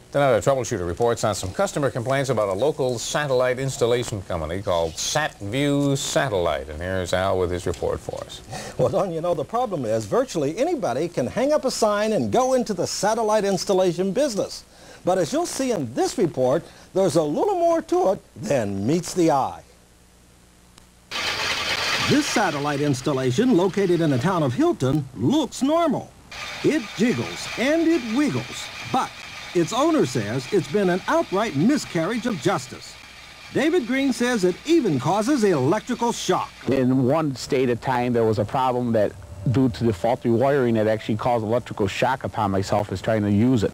Tonight, a troubleshooter reports on some customer complaints about a local satellite installation company called SatView Satellite. And here's Al with his report for us. Well, Don, you know, the problem is virtually anybody can hang up a sign and go into the satellite installation business. But as you'll see in this report, there's a little more to it than meets the eye. This satellite installation, located in the town of Hilton, looks normal. It jiggles and it wiggles, but its owner says it's been an outright miscarriage of justice. David Green says it even causes electrical shock. In one stated time, there was a problem that, due to the faulty wiring, that actually caused electrical shock upon myself as trying to use it.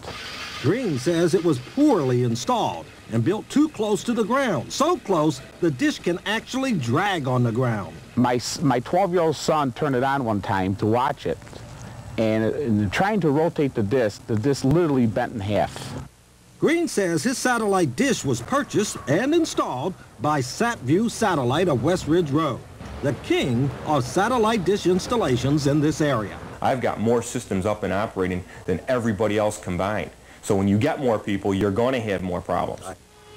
Green says it was poorly installed and built too close to the ground. So close, the dish can actually drag on the ground. My 12-year-old son turned it on one time to watch it, and in trying to rotate the disc literally bent in half. Green says his satellite dish was purchased and installed by SatView Satellite of West Ridge Road, the king of satellite dish installations in this area. I've got more systems up and operating than everybody else combined. So when you get more people, you're going to have more problems.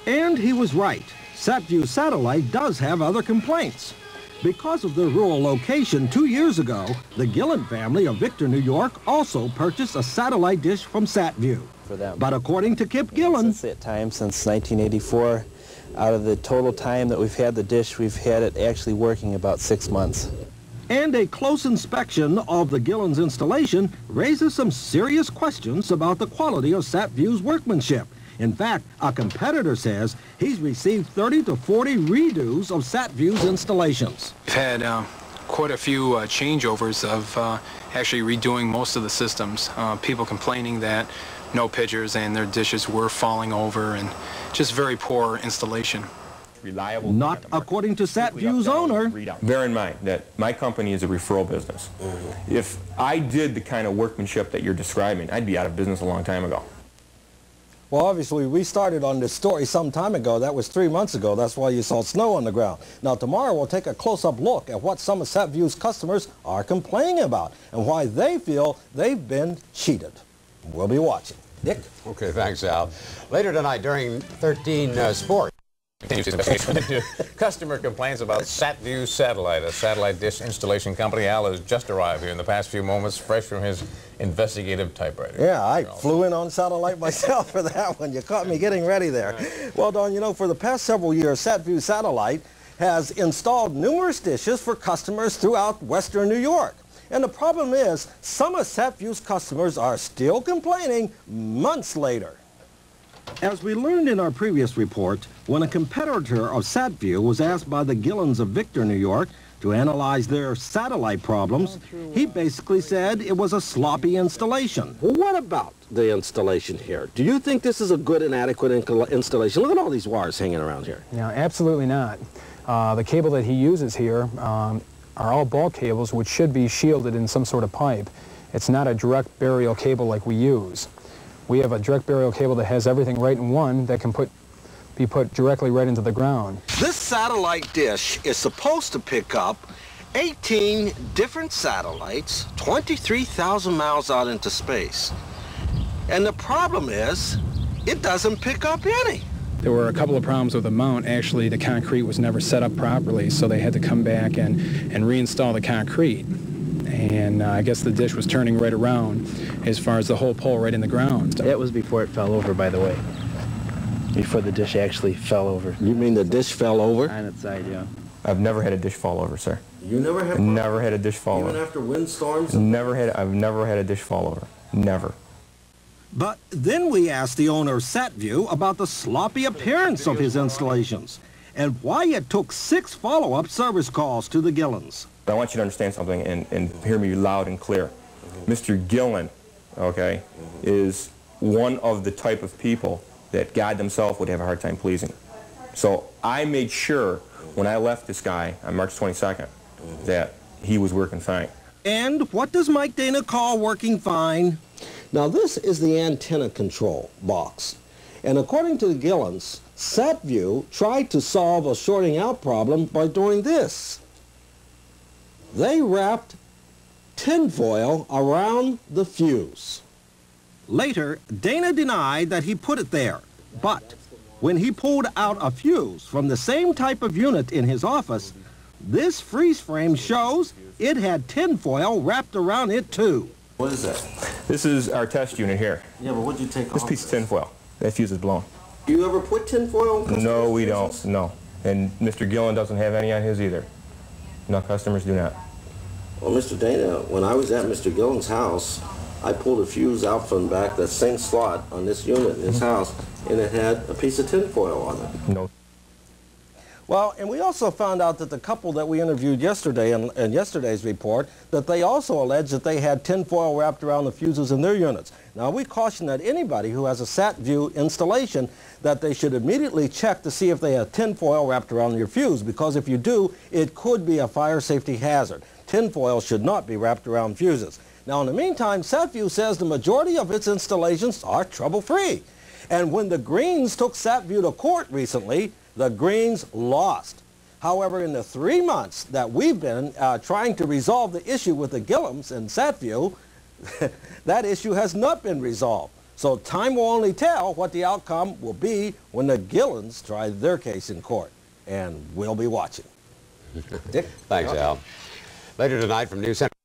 And he was right. SatView Satellite does have other complaints. Because of their rural location 2 years ago, the Gillen family of Victor, New York also purchased a satellite dish from SatView. For them. But according to Kip Gillen, since that time, since 1984, out of the total time that we've had the dish, we've had it actually working about 6 months. And a close inspection of the Gillen's installation raises some serious questions about the quality of SatView's workmanship. In fact, a competitor says he's received 30 to 40 redos of SatView's installations. We've had quite a few changeovers of actually redoing most of the systems. People complaining that no pictures and their dishes were falling over, and just very poor installation. Reliable. Not according to SatView's owner. Bear in mind that my company is a referral business. If I did the kind of workmanship that you're describing, I'd be out of business a long time ago. Well, obviously, we started on this story some time ago. That was 3 months ago. That's why you saw snow on the ground. Now, tomorrow we'll take a close-up look at what some of SatView's customers are complaining about and why they feel they've been cheated. We'll be watching. Dick? Okay, thanks, Al. Later tonight during 13 Sports. Customer complaints about SatView Satellite, a satellite dish installation company. Al has just arrived here in the past few moments, fresh from his investigative typewriter. Yeah, I flew in on satellite myself for that one. You caught me getting ready there. Well, Don, you know, for the past several years, SatView Satellite has installed numerous dishes for customers throughout western New York. And the problem is, some of SatView's customers are still complaining months later. As we learned in our previous report, when a competitor of SatView was asked by the Gillens of Victor, New York, to analyze their satellite problems, he basically said it was a sloppy installation. Well, what about the installation here? Do you think this is a good and adequate installation? Look at all these wires hanging around here. No, absolutely not. The cable that he uses here are all bulk cables, which should be shielded in some sort of pipe. It's not a direct burial cable like we use. We have a direct burial cable that has everything right in one that can be put directly right into the ground. This satellite dish is supposed to pick up 18 different satellites, 23,000 miles out into space. And the problem is, it doesn't pick up any. There were a couple of problems with the mount. Actually, the concrete was never set up properly, so they had to come back and reinstall the concrete. And I guess the dish was turning right around as far as the whole pole right in the ground. That was before it fell over, by the way. Before the dish actually fell over. You mean the dish fell over? On its side, yeah. I've never had a dish fall over, sir. You never had? Never had a dish fall over. Even after windstorms? I've never had a dish fall over. Never. But then we asked the owner of SatView about the sloppy appearance of his installations and why it took 6 follow-up service calls to the Gillens. I want you to understand something and hear me loud and clear. Mr. Gillen, okay, is one of the type of people that God himself would have a hard time pleasing. So I made sure when I left this guy on March 22nd that he was working fine. And what does Mike Dana call working fine? Now this is the antenna control box. And according to the Gillens, SatView tried to solve a shorting out problem by doing this. They wrapped tinfoil around the fuse. Later, Dana denied that he put it there, but when he pulled out a fuse from the same type of unit in his office, this freeze frame shows it had tinfoil wrapped around it too. What is that? This is our test unit here. Yeah, but what'd you take This off? piece of tinfoil. That fuse is blown. Do you ever put tinfoil on? No, we don't. No. And Mr. Gillen doesn't have any on his either. No, customers do not. Well, Mr. Dana, when I was at Mr. Gillen's house, I pulled a fuse out from back that same slot on this unit in his house, and it had a piece of tinfoil on it. No. Well, and we also found out that the couple that we interviewed yesterday in yesterday's report, that they also alleged that they had tinfoil wrapped around the fuses in their units. Now, we caution that anybody who has a SatView installation that they should immediately check to see if they have tinfoil wrapped around your fuse, because if you do, it could be a fire safety hazard. Tinfoil should not be wrapped around fuses. Now, in the meantime, SatView says the majority of its installations are trouble-free. And when the Greens took SatView to court recently, the Greens lost. However, in the 3 months that we've been trying to resolve the issue with the Gillums and SatView, that issue has not been resolved. So time will only tell what the outcome will be when the Gillums try their case in court. And we'll be watching. Thanks, Al. Later tonight from News Center.